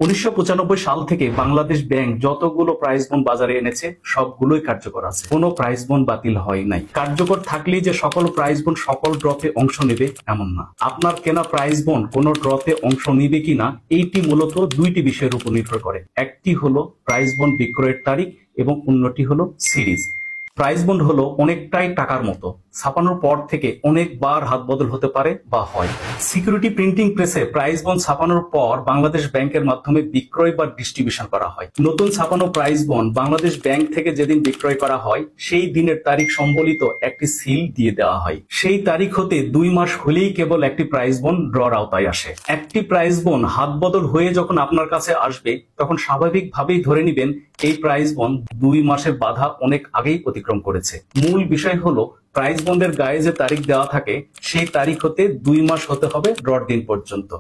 1995 সাল থেকে বাংলাদেশ ব্যাংক যতগুলো প্রাইজ বন্ড বাজারে এনেছে সবগুলোই কার্যকর আছে, কোনো প্রাইজ বন্ড বাতিল হয় নাই। কার্যকর থাকলেই যে সকল প্রাইজ বন্ড সকল ড্রতে অংশ নেবে এমন না। আপনার কেনা প্রাইজ বন্ড কোনো ড্রতে অংশ নিবে কিনা এইটি মূলত দুইটি বিষয়ের উপর নির্ভর করে। একটি হলো প্রাইজ বন্ড বিক্রয়ের তারিখ এবং অন্যটি হলো সিরিজ। প্রাইজ বন্ড হলো অনেকটাই টাকার মতো, ছাপানোর পর থেকে অনেকবার হাত বদল হতে পারে বা হয়। সিকিউরিটি প্রিন্টিং প্রেসে প্রাইজ বন্ড ছাপানোর পর বাংলাদেশ ব্যাংকের মাধ্যমে বিক্রয় বা ডিস্ট্রিবিউশন করা হয়। নতুন ছাপানো প্রাইজ বন্ড বাংলাদেশ ব্যাংক থেকে যেদিন বিক্রয় করা হয় সেই দিনের তারিখ সম্বলিত একটি সিল দিয়ে দেওয়া হয়। সেই তারিখ হতে 2 মাস হলেই কেবল একটি প্রাইজ বন্ড ড্রর আওতায় আসে। একটি প্রাইজ বন্ড হাত বদল হয়ে যখন আপনার কাছে আসবে তখন স্বাভাবিকভাবেই ধরে নেবেন এই প্রাইজ বন্ড 2 মাসের বাধা অনেক আগেই অতিক্রম করেছে। মূল বিষয় হলো প্রাইজ বন্ডের গায়ে যে তারিখ দেওয়া থাকে সেই তারিখ হতে 2 মাস হতে হবে ড্রর দিন পর্যন্ত।